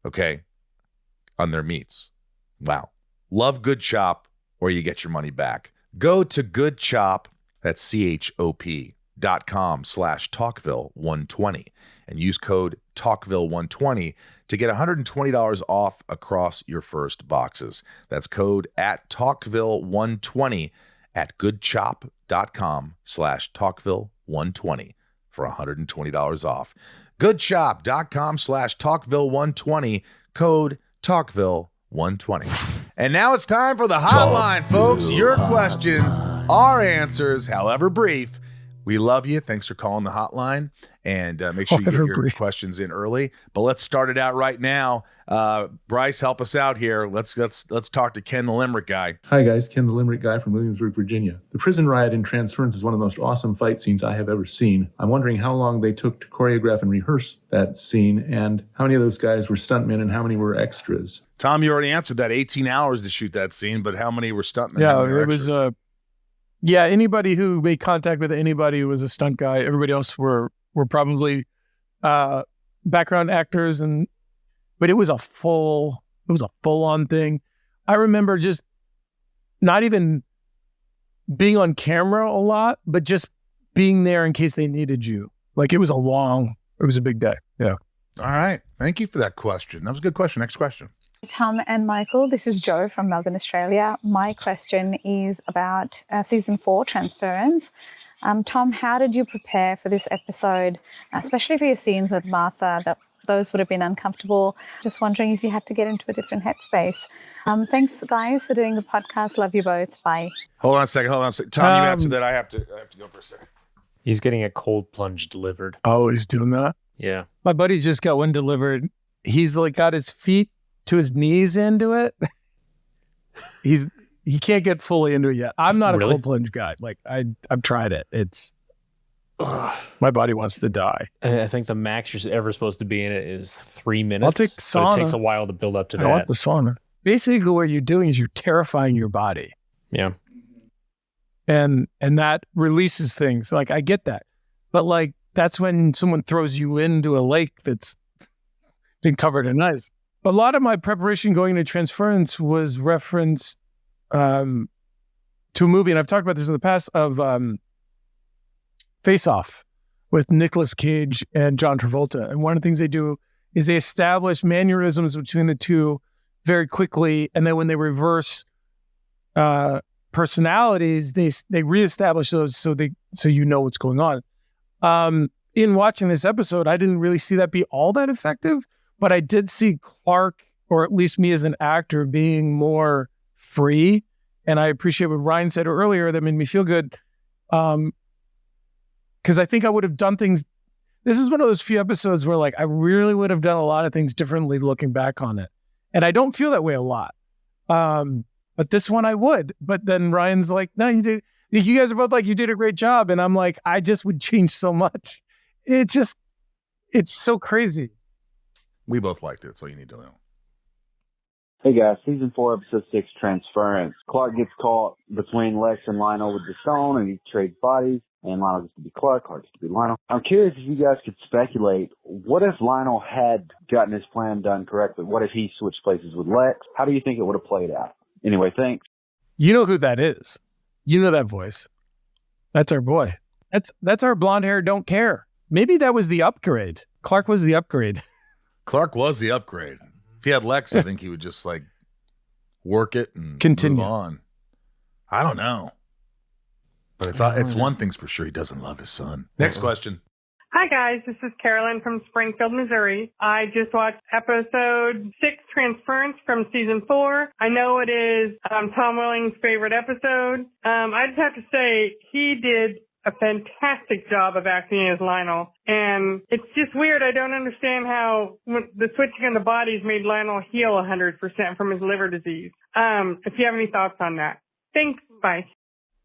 Speaker 1: okay, on their meats. Wow. Love Good Chop, or you get your money back. Go to Good Chop. That's CHOP.com/talkville120 and use code talkville120 to get $120 off across your first boxes. That's code at talkville120 at goodchop.com/talkville120 for $120 off. Goodchop.com/talkville120, code talkville120. And now it's time for the hotline, folks. Your questions, our answers, however brief. We love you. Thanks for calling the hotline. And make sure you get your questions in early. But let's start it out right now. Bryce, help us out here. Let's talk to Ken the Limerick guy.
Speaker 5: Hi, guys. Ken the Limerick guy from Williamsburg, Virginia. The prison riot in Transference is one of the most awesome fight scenes I have ever seen. I'm wondering how long they took to choreograph and rehearse that scene, and how many of those guys were stuntmen and how many were extras.
Speaker 1: Tom, you already answered that. 18 hours to shoot that scene, but how many were stuntmen?
Speaker 2: Yeah, it was anybody who made contact with anybody who was a stunt guy. Everybody else were probably background actors, but it was a full on thing. I remember just not even being on camera a lot, but just being there in case they needed you. Like it was a big day. Yeah.
Speaker 1: All right. Thank you for that question. That was a good question. Next question.
Speaker 6: Tom and Michael, this is Jo from Melbourne, Australia. My question is about season 4, Transference. Tom, how did you prepare for this episode, especially for your scenes with Martha? Those would have been uncomfortable. Just wondering if you had to get into a different headspace. Thanks, guys, for doing the podcast. Love you both. Bye.
Speaker 1: Hold on a second. Tom, you answer that. I have to go for a second.
Speaker 3: He's getting a cold plunge delivered.
Speaker 2: Oh, he's doing that?
Speaker 3: Yeah.
Speaker 2: My buddy just got one delivered. He's like got his feet to his knees into it. He can't get fully into it yet. I'm not a cold plunge guy. Like I've tried it. It's my body wants to die.
Speaker 3: I think the max you're ever supposed to be in it is 3 minutes.
Speaker 2: I'll take sauna.
Speaker 3: But it takes a while to build up to that.
Speaker 2: I want the sauna. Basically, what you're doing is you're terrifying your body.
Speaker 3: Yeah.
Speaker 2: And that releases things. Like I get that, but like that's when someone throws you into a lake that's been covered in ice. A lot of my preparation going into Transference was reference to a movie, and I've talked about this in the past, of Face Off with Nicolas Cage and John Travolta. And one of the things they do is they establish mannerisms between the two very quickly, and then when they reverse personalities, they reestablish those so you know what's going on. In watching this episode, I didn't really see that be all that effective. But I did see Clark, or at least me as an actor, being more free. And I appreciate what Ryan said earlier that made me feel good. Because I think I would have done things. This is one of those few episodes where like I really would have done a lot of things differently looking back on it. And I don't feel that way a lot. But this one I would. But then Ryan's like, no, you did. You guys are both like, you did a great job. And I'm like, I just would change so much. It's so crazy.
Speaker 1: We both liked it, so you need to know.
Speaker 7: Hey guys, season 4, episode 6, Transference. Clark gets caught between Lex and Lionel with the stone, and he trades bodies, and Lionel gets to be Clark gets to be Lionel. I'm curious if you guys could speculate, what if Lionel had gotten his plan done correctly? What if he switched places with Lex? How do you think it would have played out? Anyway, thanks.
Speaker 2: You know who that is. You know that voice. That's our boy. That's our blonde hair don't care. Maybe that was the upgrade. Clark was the upgrade.
Speaker 1: Clark was the upgrade. If he had Lex, I think he would just like work it and
Speaker 2: continue
Speaker 1: move on. I don't know. But it's one thing's for sure. He doesn't love his son. Next question.
Speaker 8: Hi, guys. This is Carolyn from Springfield, Missouri. I just watched episode 6, Transference from season 4. I know it is Tom Welling's favorite episode. I just have to say he did a fantastic job of acting as Lionel. And it's just weird. I don't understand how the switching of the bodies made Lionel heal 100% from his liver disease. If you have any thoughts on that. Thanks. Bye.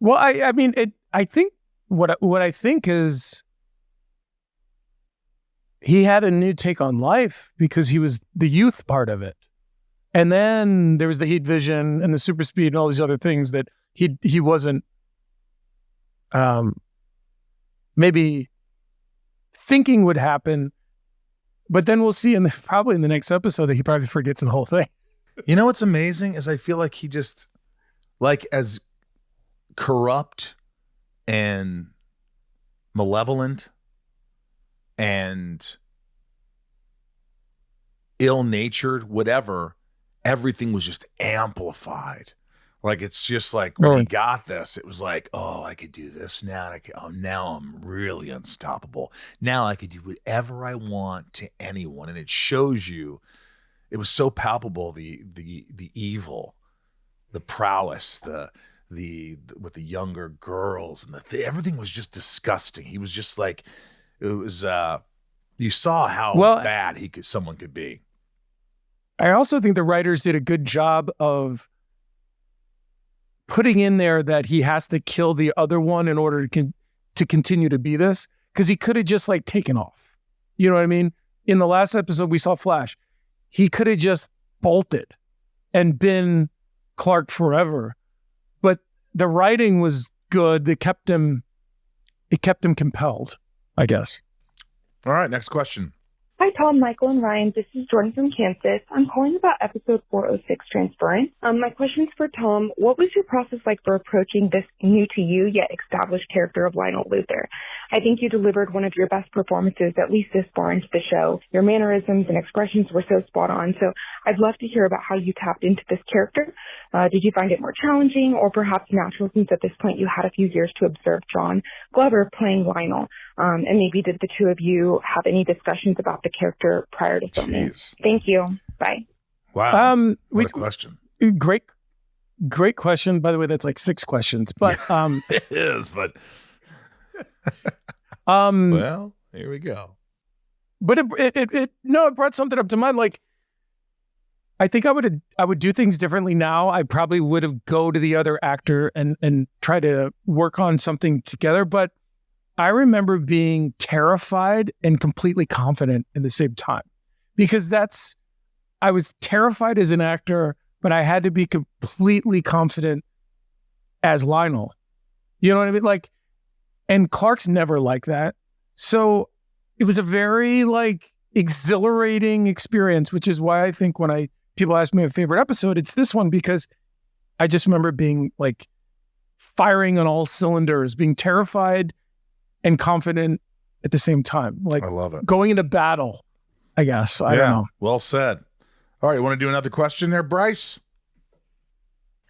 Speaker 2: Well, I mean, I think what I think is he had a new take on life because he was the youth part of it. And then there was the heat vision and the super speed and all these other things that he wasn't maybe thinking would happen. But then we'll see probably in the next episode that he probably forgets the whole thing.
Speaker 1: You know what's amazing is I feel like he just, like, as corrupt and malevolent and ill-natured, whatever, everything was just amplified. Like, it's just like, when he got this, it was like, oh, I could do this now. Now I'm really unstoppable. Now I could do whatever I want to anyone. And it shows you, it was so palpable, the evil, the prowess, the with the younger girls, and everything was just disgusting. He was just like, it was, you saw how bad someone could be.
Speaker 2: I also think the writers did a good job of putting in there that he has to kill the other one in order to continue to be this, because he could have just like taken off. You know what I mean? In the last episode, we saw Flash. He could have just bolted and been Clark forever. But the writing was good. It kept him compelled, I guess.
Speaker 1: All right, next question.
Speaker 9: Hi, Tom, Michael, and Ryan. This is Jordan from Kansas. I'm calling about episode 406, Transference. My question's for Tom. What was your process like for approaching this new to you yet established character of Lionel Glover? I think you delivered one of your best performances, at least this far into the show. Your mannerisms and expressions were so spot on. So I'd love to hear about how you tapped into this character. Did you find it more challenging or perhaps natural, since at this point you had a few years to observe John Glover playing Lionel? And maybe did the two of you have any discussions about the character prior to filming?
Speaker 1: Jeez.
Speaker 9: Thank you. Bye.
Speaker 1: Wow. What a question.
Speaker 2: Great question. By the way, that's like 6 questions, but
Speaker 1: it is, but well, here we go.
Speaker 2: But it brought something up to mind. Like, I think I would do things differently now. I probably would have go to the other actor and try to work on something together. But I remember being terrified and completely confident at the same time, because I was terrified as an actor, but I had to be completely confident as Lionel. You know what I mean? Like, and Clark's never like that. So it was a very like exhilarating experience, which is why I think when people ask me a favorite episode, it's this one, because I just remember being like firing on all cylinders, being terrified and confident at the same time. Like,
Speaker 1: I love it.
Speaker 2: Going into battle, I guess. I don't know.
Speaker 1: Well said. All right, you want to do another question there, Bryce?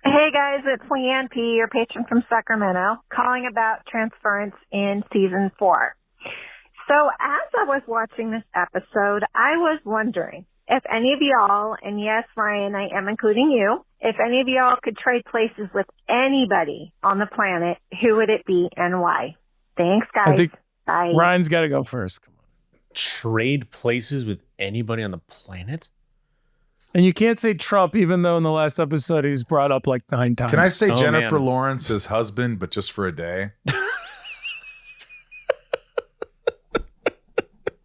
Speaker 10: Hey guys, it's Leanne P., your patron from Sacramento, calling about Transference in season 4. So as I was watching this episode, I was wondering if any of y'all, and yes, Ryan, I am including you, if any of y'all could trade places with anybody on the planet, who would it be and why? Thanks, guys.
Speaker 2: I think
Speaker 10: Bye.
Speaker 2: Ryan's got to go first. Come on.
Speaker 3: Trade places with anybody on the planet?
Speaker 2: And you can't say Trump, even though in the last episode he's brought up like 9 times.
Speaker 1: Can I say Jennifer Lawrence's husband, but just for a day?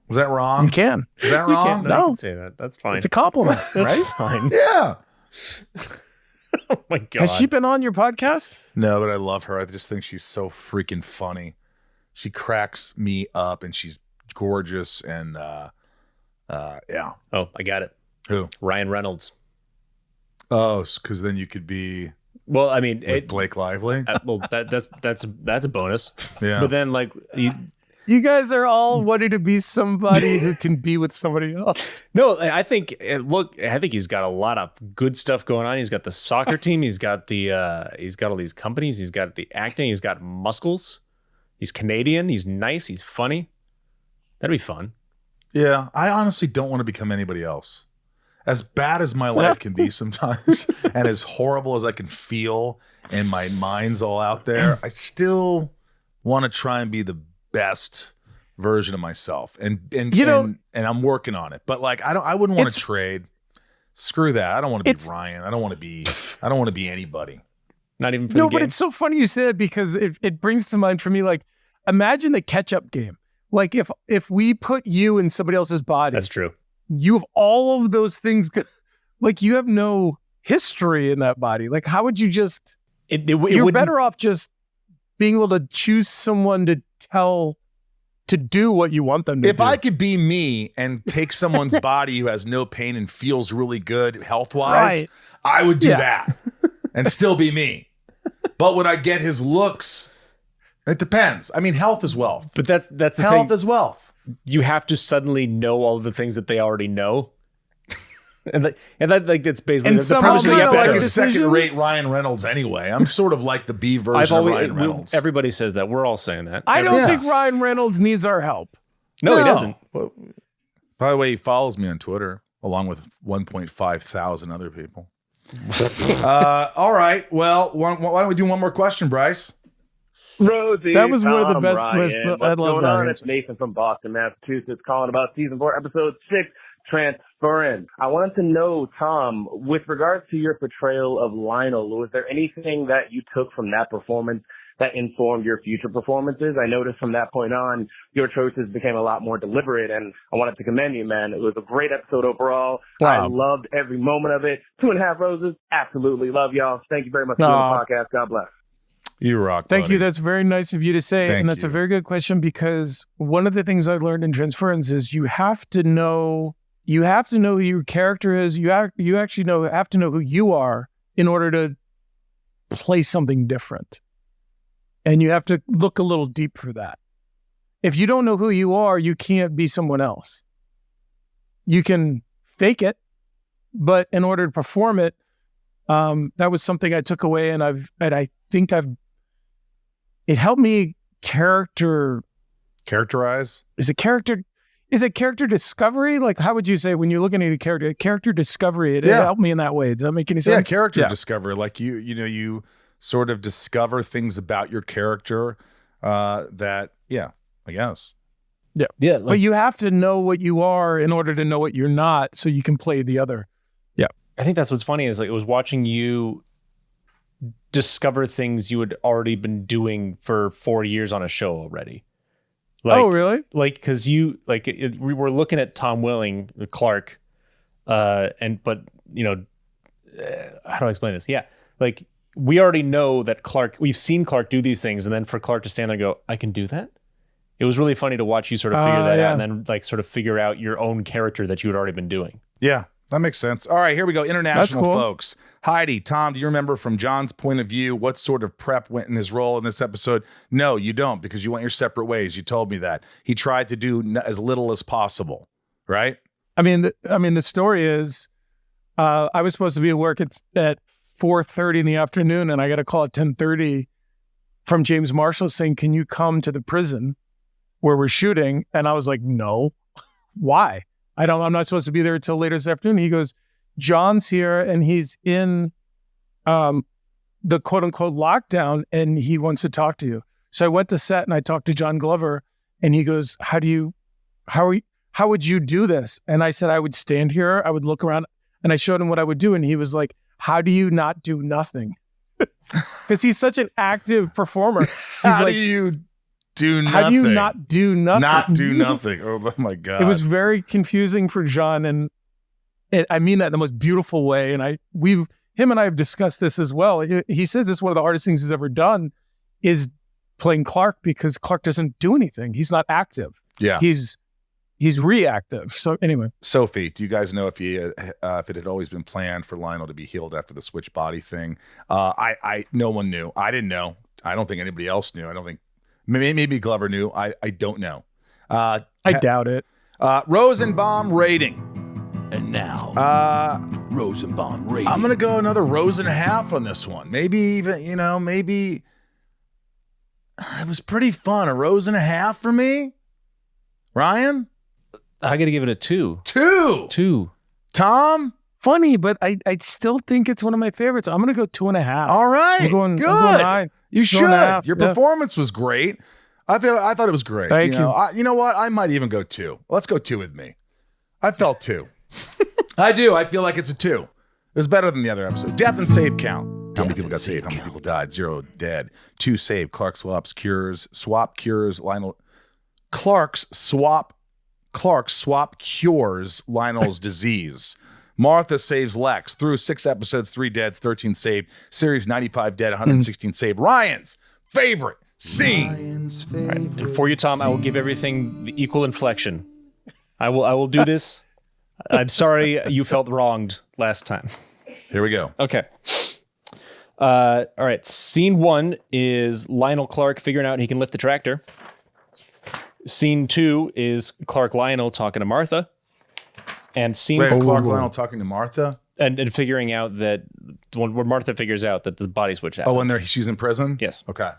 Speaker 1: Was that wrong?
Speaker 2: You can.
Speaker 1: Is that wrong?
Speaker 3: No, you can say that. That's fine.
Speaker 2: It's a compliment.
Speaker 3: That's
Speaker 2: right?
Speaker 3: fine.
Speaker 1: Yeah.
Speaker 3: Oh my God.
Speaker 2: Has she been on your podcast?
Speaker 1: No, but I love her. I just think she's so freaking funny. She cracks me up, and she's gorgeous. And yeah.
Speaker 3: Oh, I got it.
Speaker 1: Who?
Speaker 3: Ryan Reynolds.
Speaker 1: Oh, because then you could be
Speaker 3: Well, I mean,
Speaker 1: with Blake Lively.
Speaker 3: Well, that's a bonus.
Speaker 1: Yeah.
Speaker 3: But then, like,
Speaker 2: you guys are all wanting to be somebody who can be with somebody else.
Speaker 3: No, I think he's got a lot of good stuff going on. He's got the soccer team. He's got all these companies. He's got the acting. He's got muscles. He's Canadian. He's nice. He's funny. That'd be fun.
Speaker 1: Yeah, I honestly don't want to become anybody else. As bad as my life can be sometimes, and as horrible as I can feel, and my mind's all out there, I still want to try and be the best version of myself, and I'm working on it. But like, I wouldn't want to trade. Screw that. I don't want to be Ryan. I don't want to be anybody.
Speaker 3: Not even for the game.
Speaker 2: But it's so funny you say it because it brings to mind for me, like, imagine the catch-up game. Like if we put you in somebody else's body.
Speaker 3: That's true.
Speaker 2: You have all of those things, like you have no history in that body. Like, how would you just? You're better off just being able to choose someone to do what you want them to do.
Speaker 1: If I could be me and take someone's body who has no pain and feels really good health-wise,
Speaker 2: right.
Speaker 1: I would do that and still be me. But would I get his looks? It depends. I mean, health is wealth.
Speaker 3: But that's the thing.
Speaker 1: Health is wealth.
Speaker 3: You have to suddenly know all the things that they already know. and that like that's basically
Speaker 2: and
Speaker 3: the purpose of the
Speaker 1: I'm
Speaker 3: episode.
Speaker 1: like a second-rate Ryan Reynolds anyway. I'm sort of like the B version of Ryan Reynolds.
Speaker 3: Everybody says that. We're all saying that.
Speaker 2: I don't think Ryan Reynolds needs our help.
Speaker 3: No, he doesn't.
Speaker 1: Well, by the way, he follows me on Twitter along with 1.5 thousand other people. All right. Well, why don't we do one more question, Bryce?
Speaker 11: Rosie,
Speaker 2: that was one of the
Speaker 11: Tom,
Speaker 2: best
Speaker 11: Ryan.
Speaker 2: questions.
Speaker 11: What's
Speaker 2: I love
Speaker 11: going
Speaker 2: that
Speaker 11: on?
Speaker 2: answer.
Speaker 11: It's Nathan from Boston, Massachusetts, calling about season 4, episode 6, Transference. I wanted to know, Tom, with regards to your portrayal of Lionel, was there anything that you took from that performance that informed your future performances? I noticed from that point on, your choices became a lot more deliberate, and I wanted to commend you, man. It was a great episode overall.
Speaker 2: Wow.
Speaker 11: I loved every moment of it. 2.5 roses, absolutely love y'all. Thank you very much for doing the podcast. God bless.
Speaker 1: You rock.
Speaker 2: Thank
Speaker 1: buddy.
Speaker 2: you. That's very nice of you to say.
Speaker 1: Thank
Speaker 2: and that's
Speaker 1: you.
Speaker 2: a very good question, because one of the things I've learned in Transference is you have to know who your character is. You actually have to know who you are in order to play something different. And you have to look a little deep for that. If you don't know who you are, you can't be someone else. You can fake it, but in order to perform it, that was something I took away, and I think it helped me characterize. Is it character discovery? Like, how would you say when you're looking at a character discovery? It helped me in that way. Does that make any sense?
Speaker 1: Yeah, character discovery. Like you sort of discover things about your character that, I guess.
Speaker 2: Yeah.
Speaker 3: Like,
Speaker 2: but you have to know what you are in order to know what you're not, so you can play the other. Yeah.
Speaker 3: I think that's what's funny is like it was watching you discover things you had already been doing for 4 years on a show already. Like,
Speaker 2: oh, really?
Speaker 3: Like, because we were looking at Tom Welling, Clark, how do I explain this? Yeah, like we already know that we've seen Clark do these things, and then for Clark to stand there and go, I can do that. It was really funny to watch you sort of figure that out, and then like sort of figure out your own character that you had already been doing.
Speaker 1: Yeah, that makes sense. All right, here we go. International
Speaker 2: cool.
Speaker 1: folks. Heidi, Tom, do you remember from John's point of view what sort of prep went in his role in this episode? No, you don't, because you went your separate ways. You told me that. He tried to do as little as possible, right?
Speaker 2: I mean, the story is, I was supposed to be at work at 4:30 in the afternoon, and I got a call at 10:30 from James Marshall saying, "Can you come to the prison where we're shooting?" And I was like, "No, why? I'm not supposed to be there until later this afternoon." He goes, "John's here, and he's in the quote unquote lockdown, and he wants to talk to you." So I went to set and I talked to John Glover, and he goes, "How would you do this?" And I said, "I would stand here, I would look around," and I showed him what I would do, and he was like, "How do you not do nothing?" Because he's such an active performer. He's
Speaker 1: How
Speaker 2: like,
Speaker 1: do you do nothing?
Speaker 2: "How do you not do nothing?"
Speaker 1: Not do nothing. Oh my God.
Speaker 2: It was very confusing for John, and I mean that in the most beautiful way. And him and I have discussed this as well. He says it's one of the hardest things he's ever done is playing Clark, because Clark doesn't do anything. He's not active.
Speaker 1: Yeah.
Speaker 2: He's he's reactive. So anyway,
Speaker 1: Sophie, do you guys know if it had always been planned for Lionel to be healed after the switch body thing? No one knew. I didn't know. I don't think anybody else knew. I don't think maybe Glover knew. I don't know.
Speaker 2: I doubt it.
Speaker 1: Rosenbaum rating.
Speaker 12: And now, Rosenbaum rating.
Speaker 1: I'm gonna go another rose and a half on this one. Maybe even maybe it was pretty fun. A rose and a half for me. Ryan,
Speaker 3: I got to give it a 2.
Speaker 1: 2. Tom,
Speaker 2: funny, but I still think it's one of my favorites. I'm gonna go 2.5.
Speaker 1: All right,
Speaker 2: I'm going
Speaker 1: good. You should. Your
Speaker 2: Yeah.
Speaker 1: performance was great. I thought it was great.
Speaker 2: Thank you.
Speaker 1: You know what? I might even go 2. Let's go 2 with me. I felt 2. I do. I feel like it's a 2. It was better than the other episode. Death and save count. How many people got saved? How many people died? 0 dead. 2 saved. Clark swap cures. Lionel. Clark swap cures Lionel's disease. Martha saves Lex. Through 6 episodes, 3 deads, 13 saved. Series 95 dead, 116 saved. Ryan's favorite scene.
Speaker 3: All right. And for you, Tom, I will give everything the equal inflection. I will do this. I'm sorry you felt wronged last time.
Speaker 1: Here we go.
Speaker 3: Okay. All right. Scene 1 is Lionel Clark figuring out he can lift the tractor. Scene 2 is Clark Lionel talking to Martha. And scene
Speaker 1: Clark Lionel talking to Martha?
Speaker 3: And figuring out that when Martha figures out that the body switch happened.
Speaker 1: Oh, when she's in prison?
Speaker 3: Yes.
Speaker 1: Okay.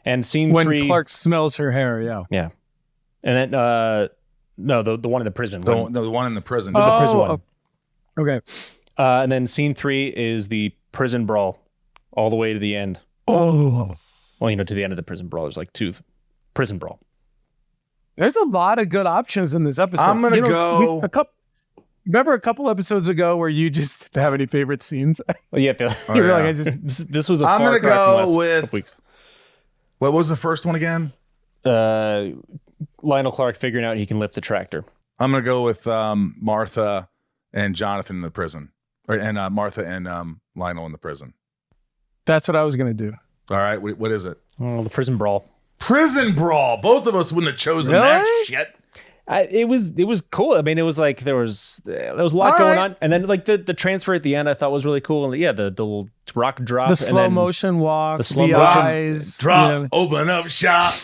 Speaker 3: And scene
Speaker 2: when
Speaker 3: 3.
Speaker 2: When Clark smells her hair, yeah.
Speaker 3: Yeah. And then no, the one in the prison.
Speaker 1: The one in the prison.
Speaker 3: The prison one.
Speaker 2: Okay.
Speaker 3: And then scene 3 is the prison brawl all the way to the end.
Speaker 2: Oh.
Speaker 3: Well, to the end of the prison brawl. There's like 2 prison brawl.
Speaker 2: There's a lot of good options in this episode.
Speaker 1: I'm going to go.
Speaker 2: Remember a couple episodes ago where you just didn't have any favorite scenes?
Speaker 3: Well, yeah.
Speaker 2: You were like,
Speaker 3: this was a
Speaker 1: I'm
Speaker 3: going to
Speaker 1: go with.
Speaker 3: Weeks.
Speaker 1: What was the first one again?
Speaker 3: Lionel Clark figuring out he can lift the tractor.
Speaker 1: I'm going to go with Martha and Jonathan in the prison. And Martha and Lionel in the prison.
Speaker 2: That's what I was going to do.
Speaker 1: All right. What is it?
Speaker 3: Oh, the prison brawl.
Speaker 1: Prison brawl. Both of us wouldn't have chosen that shit.
Speaker 3: It was cool. I mean, it was like there was a lot going on, and then like the transfer at the end, I thought was really cool. And yeah, the little rock drop,
Speaker 2: the slow motion walk, the eyes,
Speaker 1: drop, open up shop,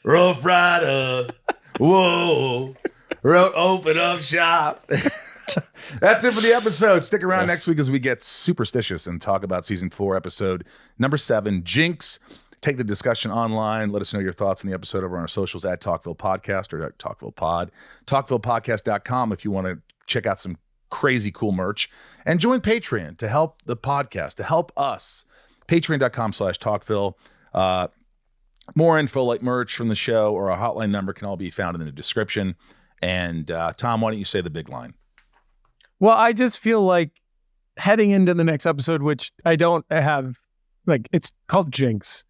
Speaker 1: Rough Rider, whoa, open up shop. That's it for the episode. Stick around next week as we get superstitious and talk about season 4, episode number 7, Jinx. Take the discussion online. Let us know your thoughts on the episode over on our socials at Talkville Podcast or at Talkville Pod. TalkvillePodcast.com if you want to check out some crazy cool merch. And join Patreon to help the podcast, to help us. Patreon.com/Talkville. More info like merch from the show or a hotline number can all be found in the description. And Tom, why don't you say the big line?
Speaker 2: Well, I just feel like heading into the next episode, which I don't have, like, it's called Jinx.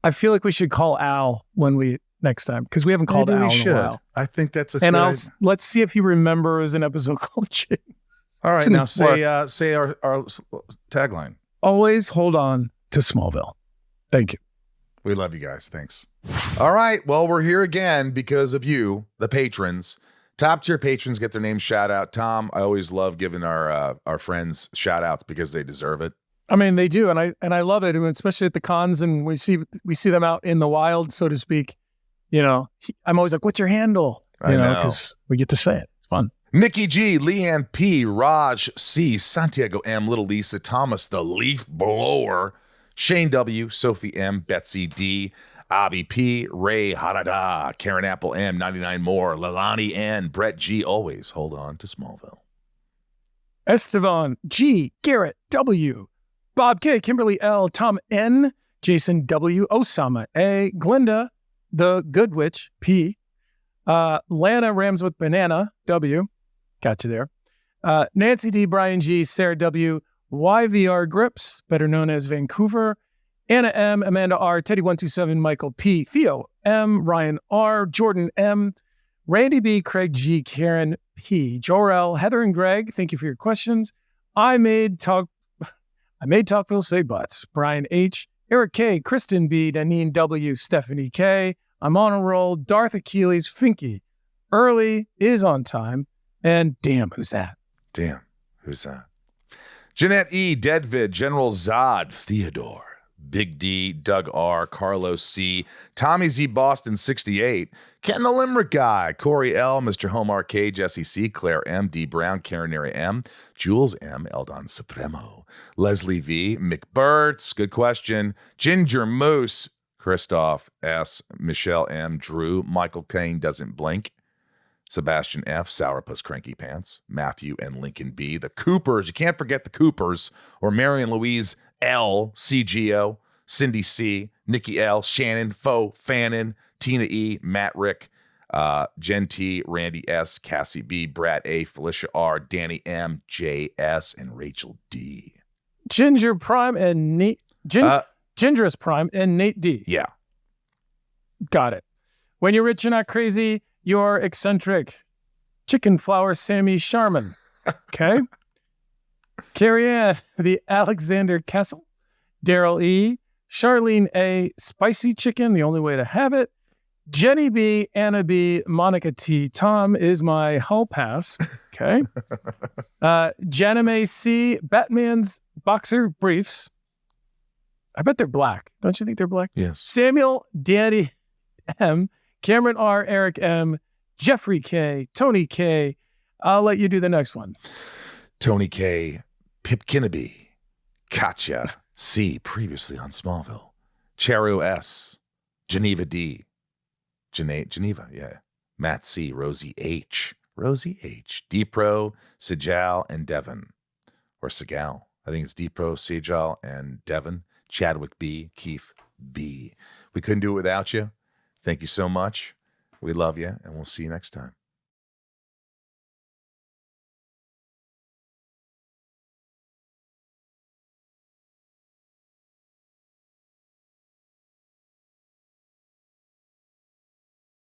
Speaker 2: I feel like we should call Al next time because we haven't called Al in a while.
Speaker 1: I think that's a
Speaker 2: good idea. Let's see if he remembers an episode called Jinx.
Speaker 1: All right, now say our tagline.
Speaker 2: Always hold on to Smallville. Thank you.
Speaker 1: We love you guys. Thanks. All right. Well, we're here again because of you, the patrons. Top tier patrons get their names shout out. Tom, I always love giving our friends shout outs because they deserve it.
Speaker 2: I mean, they do, and I love it, especially at the cons, and we see them out in the wild, so to speak. I'm always like, "What's your handle?" Because we get to say it. It's fun.
Speaker 1: Mickey G, Leanne P, Raj C, Santiago M, Little Lisa, Thomas the Leaf Blower, Shane W, Sophie M, Betsy D, Abby P, Ray Harada, Karen Apple M, 99 more, Lalani N, Brett G. Always hold on to Smallville.
Speaker 2: Estevan G, Garrett W, Bob K, Kimberly L, Tom N, Jason W, Osama A, Glinda, the Good Witch P, Lana Rams with Banana W, got you there. Nancy D, Brian G, Sarah W, YVR Grips, better known as Vancouver, Anna M, Amanda R, Teddy127, Michael P, Theo M, Ryan R, Jordan M, Randy B, Craig G, Karen P, Jorel, Heather and Greg, thank you for your questions. I made Talkville say butts. Brian H, Eric K, Kristen B, Danine W, Stephanie K, I'm on a roll, Darth Achilles, Finky, early, is on time, and damn, who's that?
Speaker 1: Damn, who's that? Jeanette E., Deadvid, General Zod, Theodore, Big D, Doug R., Carlos C., Tommy Z. Boston 68, Ken the Limerick Guy, Corey L., Mr. Home Arcade, Jesse C., Claire M., D. Brown, Karen Area M., Jules M., Eldon Supremo, Leslie V., McBurts, good question, Ginger Moose, Christoph S., Michelle M., Drew, Michael Kane Doesn't Blink, Sebastian F., Sourpuss Cranky Pants, Matthew and Lincoln B., the Coopers, you can't forget the Coopers, or Marion Louise L., CGO, Cindy C., Nikki L., Shannon, Fo, Fannin, Tina E., Matt Rick, Jen T., Randy S., Cassie B., Brad A., Felicia R., Danny M., J. S., and Rachel D.
Speaker 2: Ginger Prime and Nate. Gingerous Prime and Nate D.
Speaker 1: Yeah.
Speaker 2: Got it. When you're rich and not crazy, you're eccentric. Chicken Flower Sammy Sharman. Okay. Carrie Ann, the Alexander Kessel, Daryl E., Charlene A., Spicy Chicken, the only way to have it, Jenny B., Anna B., Monica T., Tom is my hall pass. Okay. Janime C., Batman's boxer briefs. I bet they're black. Don't you think they're black?
Speaker 1: Yes.
Speaker 2: Samuel Daddy M., Cameron R., Eric M., Jeffrey K., Tony K. I'll let you do the next one.
Speaker 1: Tony K., Pip Kinnaby, Katya C., previously on Smallville, Charu S., Geneva D., Geneva, yeah, Matt C., Rosie H., Depro, Sejal, and Devon, or Segal. I think it's Depro, Sejal, and Devon, Chadwick B., Keith B. We couldn't do it without you. Thank you so much. We love you, and we'll see you next time.